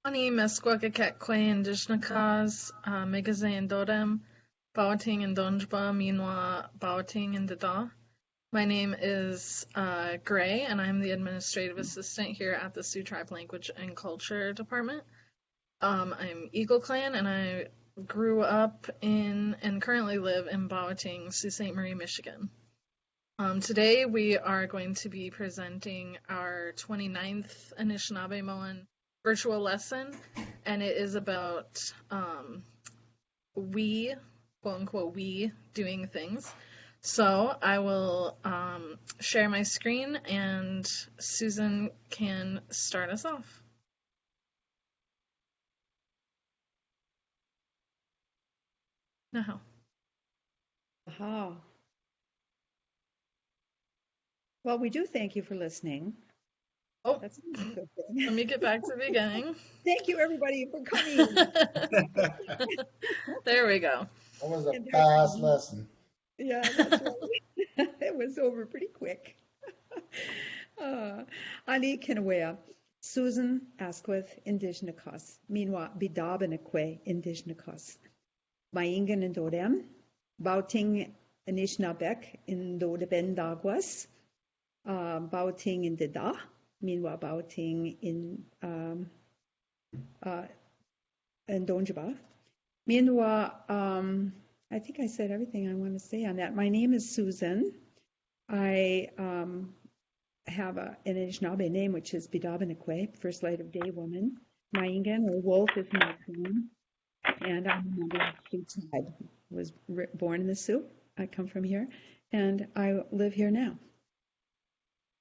Ani meskwakakekwe indishnakas, megazain dodem, bawating and donjba, minwa bawating and dada. My name is Gray, and I'm the Administrative Assistant here at the Sioux Tribe Language and Culture Department. I'm Eagle Clan, and I grew up in and currently live in Bawating, Sault Ste. Marie, Michigan. Today we are going to be presenting our 29th Anishinaabemowin virtual lesson, and it is about we, quote unquote, we doing things. So I will share my screen, and Susan can start us off. Now. Aha. Well, we do thank you for listening. Oh, that's a good thing. Let me get back to the beginning. Thank you, everybody, for coming. There we go. That was a fast lesson. Yeah, that's right. It was over pretty quick. Ani Kinawea, Susan Askwith, Indigenous. Meanwhile, Bidabenekwe, Indigenous. Maingan and Dodem, Bauting Anishinaabek in Dodebendagwas, Bauting in Deda, meanwhile Bauting in Donjaba. Meanwhile, I think I said everything I want to say on that. My name is Susan. I have an Anishinaabe name, which is Bidabenekwe, First Light of Day Woman. Maingan, or Wolf, is my name. And I'm a member of the Sioux tribe. I was born in the Sioux. I come from here, and I live here now.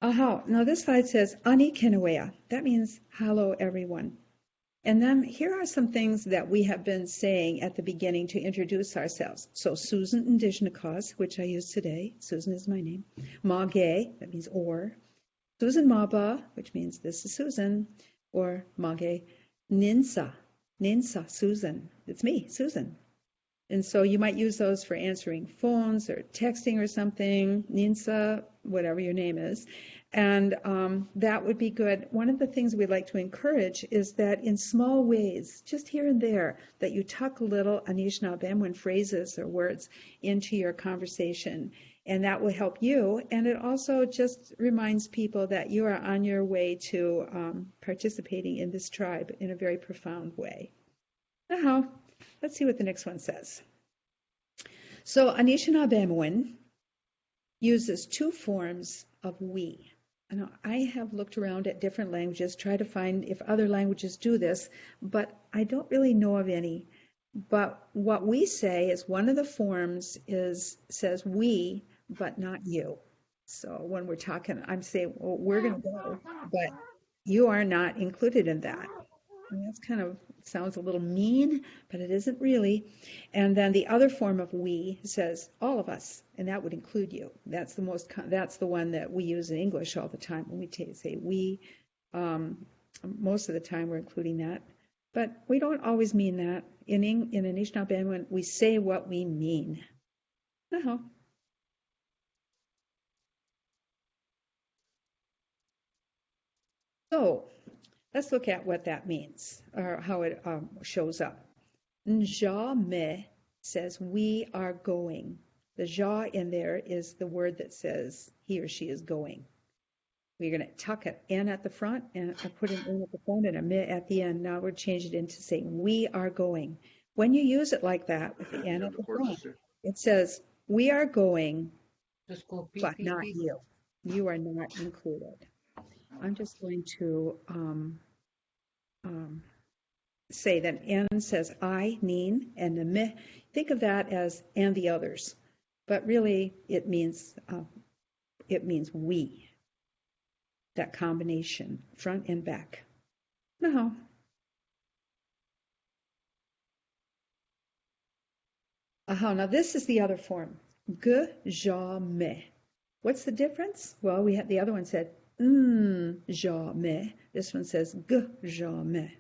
Aha, now this slide says Ani Kinawea. That means hello, everyone. And then here are some things that we have been saying at the beginning to introduce ourselves. So Susan Indigenous, which I use today. Susan is my name. Mage, that means or. Susan Maba, which means this is Susan, or Mage Ninsa. Ninsa, Susan. It's me, Susan. And so you might use those for answering phones or texting or something. Ninsa, whatever your name is. And that would be good. One of the things we'd like to encourage is that in small ways, just here and there, that you tuck little Anishinaabemowin phrases or words into your conversation. And that will help you. And it also just reminds people that you are on your way to participating in this tribe in a very profound way. Now, let's see what the next one says. So Anishinaabemowin uses two forms of we. Now, I have looked around at different languages, try to find if other languages do this, but I don't really know of any. But what we say is one of the forms says we, but not you. So when we're talking, I'm saying, well, we're going to go, but you are not included in that. And that's kind of sounds a little mean, but it isn't really. And then the other form of we says all of us, and that would include you. That's the one that we use in English all the time when we say we. Most of the time we're including that, but we don't always mean that. In Anishinaabemowin, we say what we mean. Uh-huh. So let's look at what that means, or how it shows up. Njame says we are going. The ja in there is the word that says he or she is going. We're going to tuck an N at the front, and I put an N at the front and a me at the end. Now we're changing it into saying we are going. When you use it like that with the N at the front, it says we are going, but not you. You are not included. I'm just going to say that N says I, Neen, and the me. Think of that as and the others, but really it means we. That combination, front and back. Now, now this is the other form. Ge, ja, me. What's the difference? Well, we had the other one said ja, me. This one says ge, ja, me.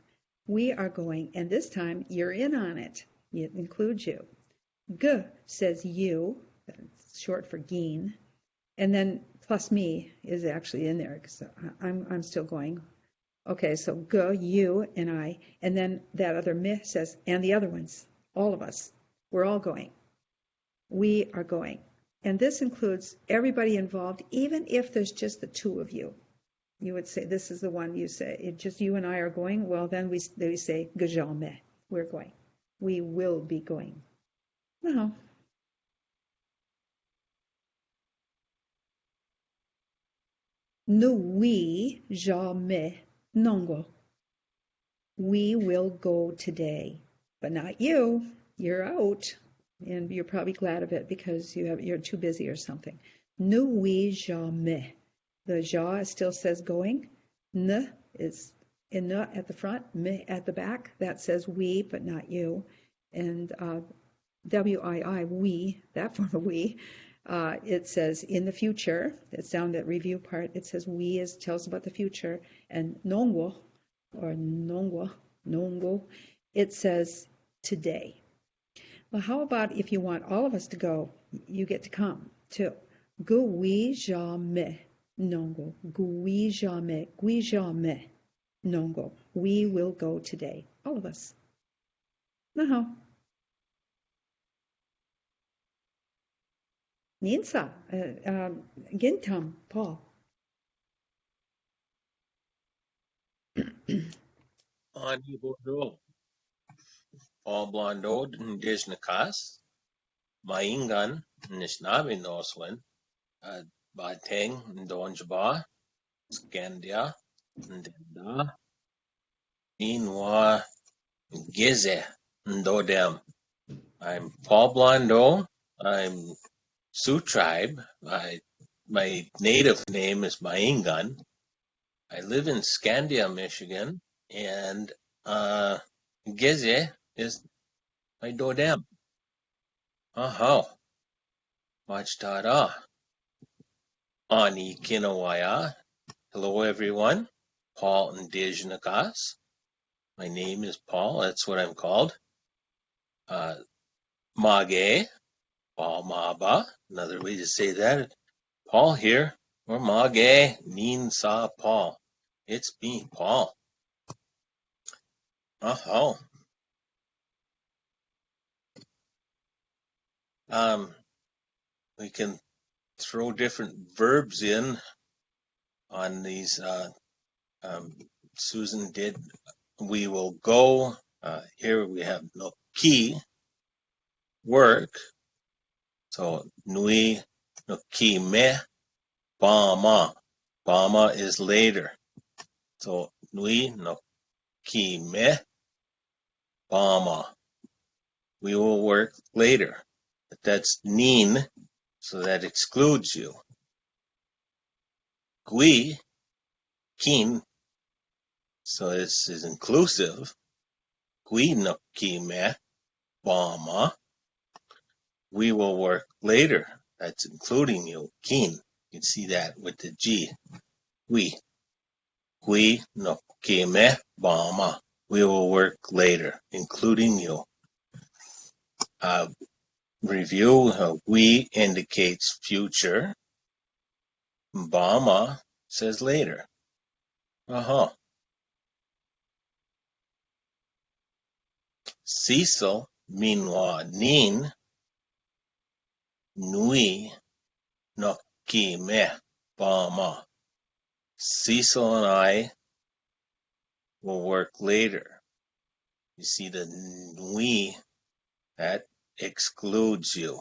We are going, and this time you're in on it. It includes you. Ge says you, that's short for geen, and then plus me is actually in there because I'm still going. Okay, so go, you and I, and then that other me says, and the other ones, all of us. We're all going. We are going. And this includes everybody involved, even if there's just the two of you. You would say, this is the one you say, it just you and I are going. Well, then we say, que we're going. We will be going. No. Nous jamais non. We will go today, but not you. You're out, and you're probably glad of it because you're too busy or something. Nous jamais. The ja still says going. Ne is in the at the front, me at the back. That says we, but not you. And WII, we, that form of we, it says in the future. It's down that review part. It says we tells about the future, and nongwo or nongo, it says today. Well, how about if you want all of us to go, you get to come too. Gui jamais nongo, gui jamais nongo. We will go today, all of us. No. Ninsa, Gintam, Paul. Ani Bordeaux, Paul Blondeau, Ndishnakas, Maingan, Anishinaabemowin, Batang, Ndonjaba, Scandia, Ndenda, Inwa, Gize, Ndodem. I'm Paul Blondeau. I'm Sioux tribe. My native name is Maingan. I live in Scandia, Michigan, and Geze is my Dodem. Aha. Wachtada. Ani Kinawaya. Hello, everyone. Paul Ndijnakas. My name is Paul. That's what I'm called. Mage. Paul Maba. Another way to say that. Paul here. Or Mage. Nin Sa Paul. It's me, Paul. Aha. We can throw different verbs in on these. Susan did. We will go. Here we have no key work. So nui no ki me bama. Bama is later. So nui no ki me bama. We will work later. But that's nin, so that excludes you. Gui kin, so this is inclusive. Gui no ki me bama. We will work later. That's including you. Kin. You can see that with the G. We. We no ki me bama. We will work later, including you. Review. We indicates future. Bama says later. Cecil, meanwhile, nin, nui, no ki me bama. Cecil and I will work later. You see the we, that excludes you.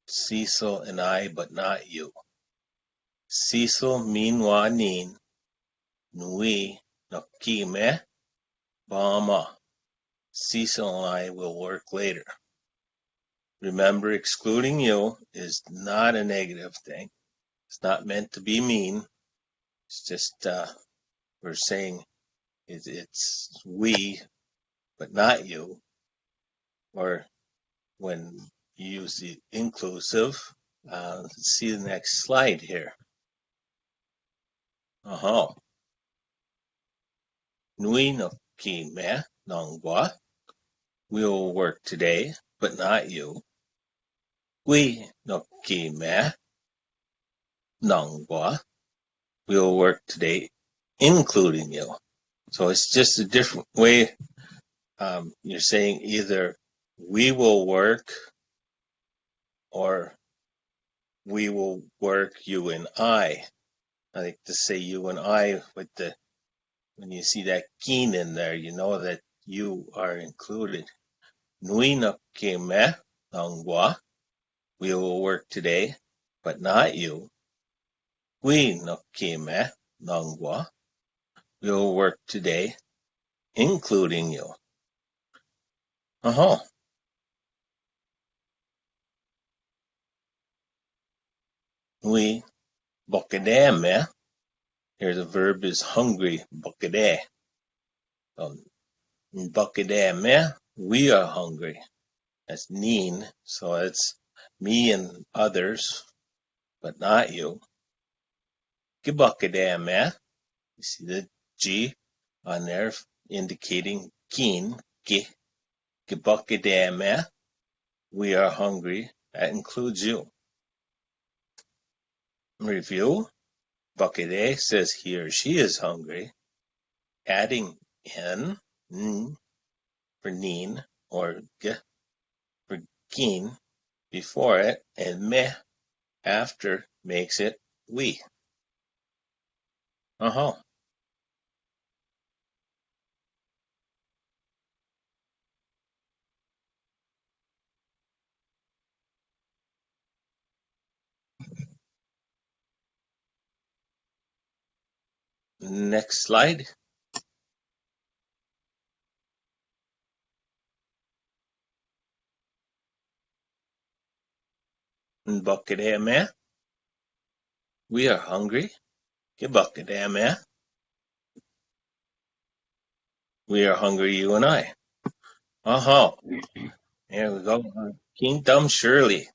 Cecil and I, but not you. Cecil meanwhile nin, nui, no ki me bama. Cecil and I will work later. Remember, excluding you is not a negative thing. It's not meant to be mean. It's just we're saying it's we, but not you. Or when you use the inclusive, let's see the next slide here. Nui no ki me nongwa. We will work today, but not you. We no ki me nongwa. We will work today, including you. So it's just a different way. You're saying either we will work or we will work, you and I. I like to say you and I with when you see that keen in there, you know that you are included. Nui no ke me langwa. We will work today, but not you. We no ke me langwa. We will work today, including you. Uh-huh. We bokade me. Here the verb is hungry. Bokade. Bokade me. We are hungry. That's neen. So it's me and others, but not you. Gibokade me. You see the G on there indicating keen. Gibokade me. We are hungry. That includes you. Review. Bokade says he or she is hungry. Adding in for neen or g for keen before it and me after makes it we. Uh-huh. Next slide. Bakademe. We are hungry. Bakademe. We are hungry, you and I. Uh-huh. There we go. Kingdom Shirley.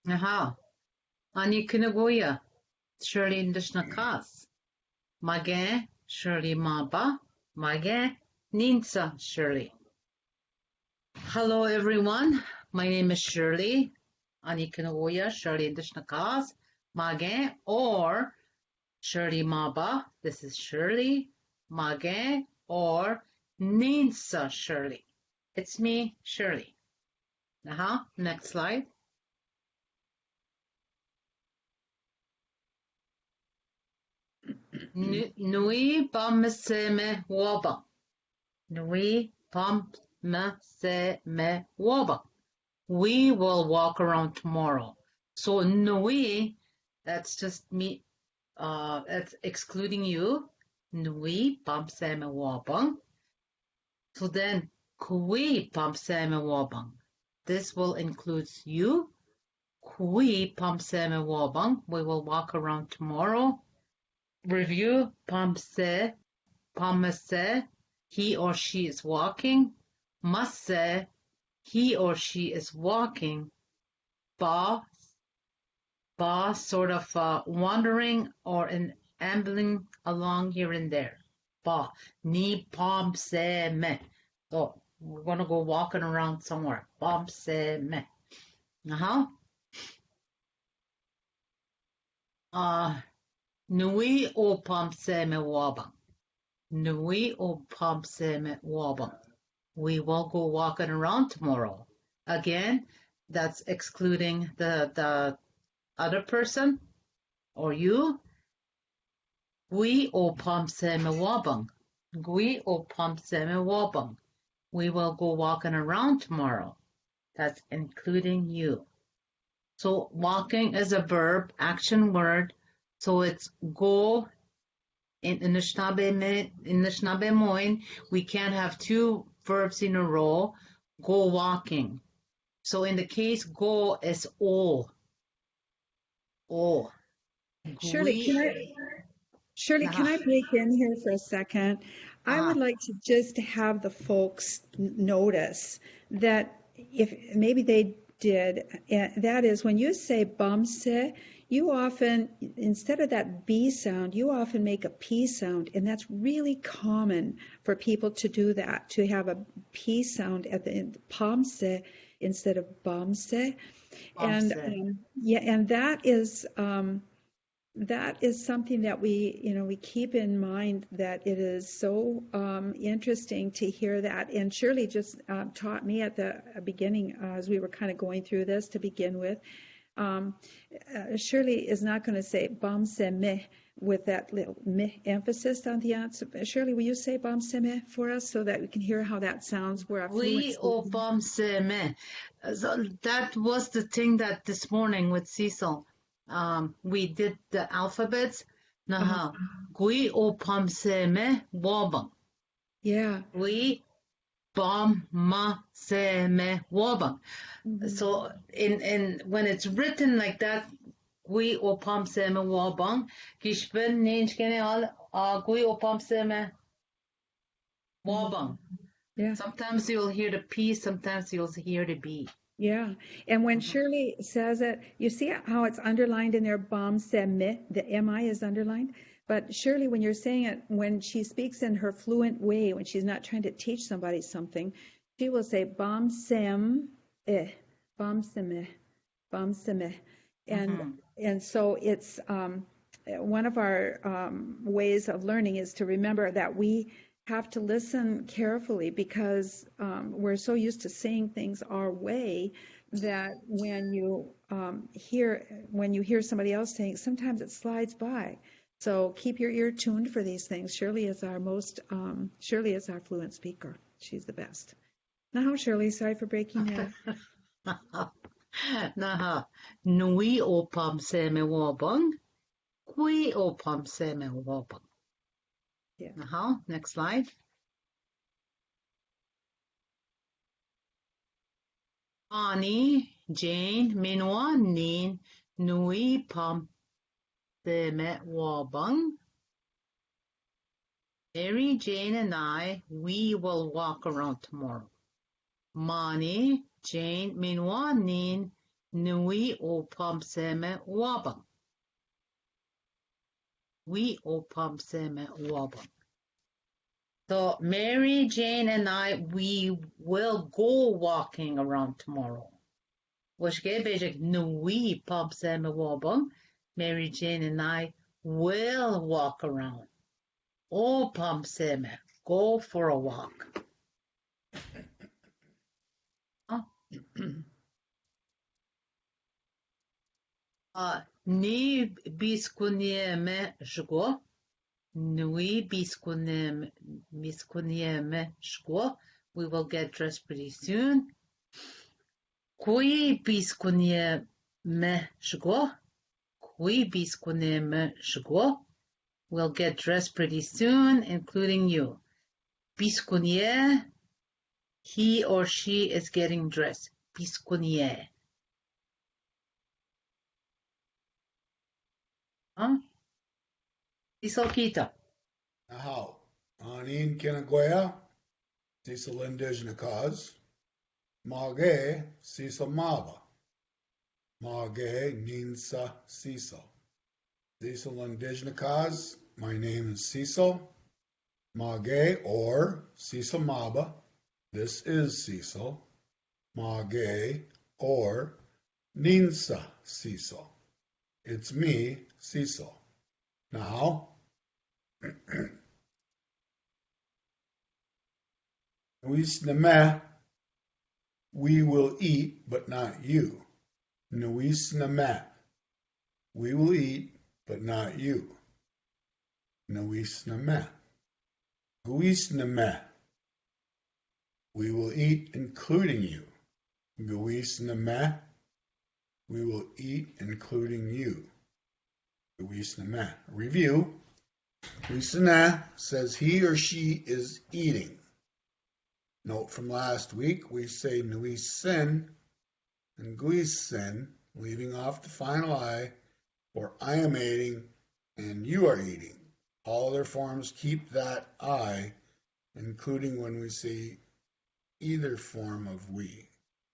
Aha. Anishinaabemowin, Shirley Ndishnakas. Mage, Shirley Maba. Mage, Ninsa Shirley. Hello, everyone. My name is Shirley. Anishinaabemowin, Shirley Ndishnakas. Mage, or Shirley Maba. This is Shirley. Mage, or Ninsa Shirley. It's me, Shirley. Next slide. Nui bamseme waba. Nui bamseme waba. We will walk around tomorrow. So nui, that's just me. That's excluding you. Nui bamseme waba. So then kui bamseme waba. This will include you. Kui bamseme waba. We will walk around tomorrow. Review pamse, pamase, he or she is walking. Masse, he or she is walking. Ba, sort of wandering or ambling along here and there. Ba, ni pamse me. So we're gonna go walking around somewhere. Pamse me. Nui o pamse me wabang. Nui o pamse me wabang. We will go walking around tomorrow. Again, that's excluding the other person or you. Gui o pamse me wabang. Gui o pamse me wabang. We will go walking around tomorrow. That's including you. So walking is a verb, action word. So it's go. In Anishinaabemowin, we can't have two verbs in a row. Go walking. So in the case go is o. O. Shirley, can I break in here for a second? I would like to just have the folks notice that if maybe they did, that is when you say bumse, you often, instead of that B sound, you often make a P sound, and that's really common for people to do that, to have a P sound at the end, pomse instead of bumse. And yeah, and that is that is something that we keep in mind, that it is so interesting to hear that. And Shirley just taught me at the beginning, as we were kind of going through this to begin with. Shirley is not going to say bam se me with that little me emphasis on the answer. Shirley, will you say bam se me for us so that we can hear how that sounds? Where our We o bam se me. So that was the thing that this morning with Cecil, we did the alphabets. Naha, gui o pam se me wabang. Yeah. Gui bam ma se me wabang. So in when it's written like that, gui o pam se me wabang, gishben ninj kene al gui o pam se me wabang. Yeah. Sometimes you'll hear the P, sometimes you'll hear the B. Yeah. And when Shirley says it, you see how it's underlined in there, bam se me, the MI is underlined. But Shirley, when you're saying it, when she speaks in her fluent way, when she's not trying to teach somebody something, she will say bam sem eh, bam se me, bam se me. And so it's one of our ways of learning is to remember that we have to listen carefully, because we're so used to saying things our way that when you hear somebody else saying, sometimes it slides by. So keep your ear tuned for these things. Shirley is our fluent speaker. She's the best. Now, Shirley, sorry for breaking that. Naha, nui o pam se me wabang, kui o pam se me wabang. Yeah. Next slide. Ani, Jane, Minwa, Nin, Nui, Pam, Se me wabang. Mary, Jane, and I, we will walk around tomorrow. Mani, Jane, Minwa, Nin, Nui, o Pam, Se me wabang. We o Pam, Se me wabang. So Mary, Jane, and I, we will go walking around tomorrow. Nui Pam se me wabang. Mary, Jane, and I will walk around. O Pam se me, go for a walk. Ni biskunie me jgo. Nui biskunie me jgo. We will get dressed pretty soon. Kui biskunie me jgo. Kui biskunie me jgo. We'll get dressed pretty soon, including you. Biskunie, he or she is getting dressed. Biskunie. Cecil Kita. Now, Anin Kinagoya, Cecil Indigenous Cause, Mage, Cecil Mava, Mage, Ninsa, Cecil. Cecil Indigenous Cause, my name is Cecil. Mage, or Cecil Maba, this is Cecil. Mage, or Ninsa, Cecil. It's me, Cecil. Now, Nuisnameh, we will eat, but not you. Nuisnameh, we will eat, but not you. Nuisnameh. Guisnameh, we will eat, including you. Guisnameh, we will eat, including you. Guisnameh. Review. Guisnameh says he or she is eating. Note from last week, we say nuisen and guisen, leaving off the final I, for I am eating and you are eating. All other forms keep that I, including when we say either form of we.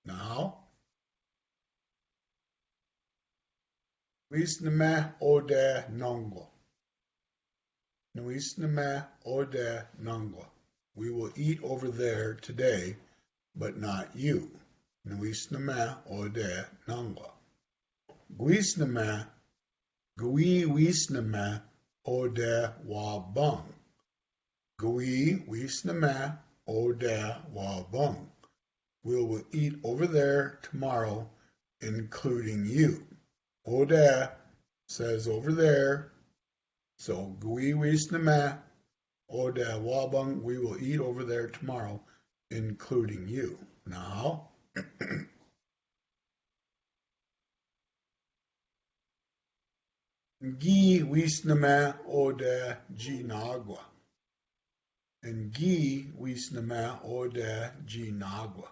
Now, nuisnameh ode nongo. Nuisnameh ode nongo. We will eat over there today, but not you. Nuisnameh ode nongo. Guisnameh, Gui wisnama ode wabung. Gui wisnama ode wabung. We will eat over there tomorrow, including you. Ode says over there. So gui wisnama ode wabung. We will eat over there tomorrow, including you. Now, Gi wisnama ode ginagua. And gi wisnama ode ginagua.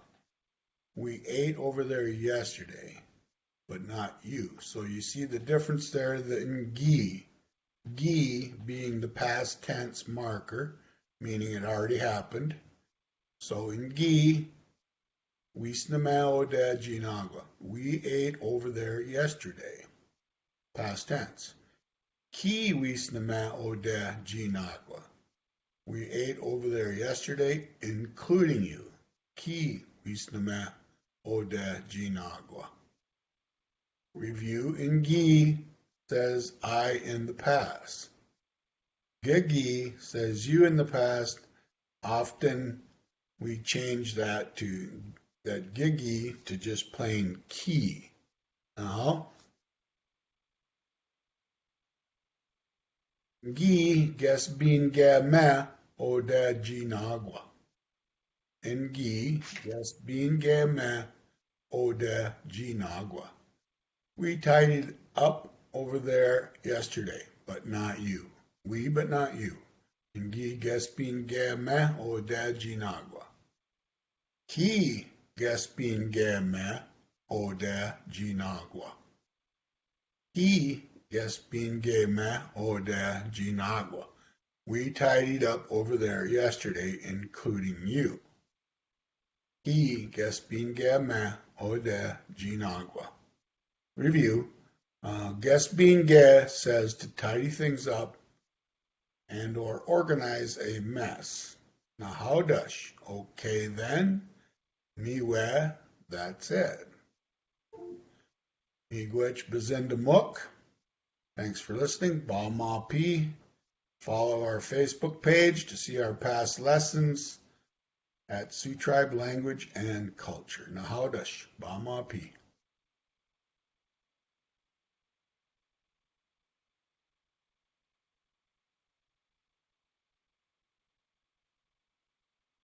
We ate over there yesterday, but not you. So you see the difference there in gi. Gi being the past tense marker, meaning it already happened. So in gi, wisnama ode ginagua. We ate over there yesterday. Past tense. Ki wisnama ode ginagua. We ate over there yesterday, including you. Ki wisnama ode ginagua. Review in gi says I in the past. Gigi says you in the past. Often we change that gigi to just plain ki. Now, gi ges bin ge me ode ginagua. And gi ges bin ge me ode ginagua. We tidied up over there yesterday, but not you. We, but not you. And gi ges bin ge me ode ginagua. Ki ges bin ge me ode ginagua. Ki ges bin ge me ode ginagua. We tidied up over there yesterday, including you. Ki ges bin ge me ode ginagua. Review. Ges bin ge says to tidy things up and or organize a mess. Now how does? Okay then. Miwe, that's it. Miigwech bezendamuk. Thanks for listening. Ba ma pi. Follow our Facebook page to see our past lessons at Sioux Tribe Language and Culture. Nahaudash, Ba ma pi.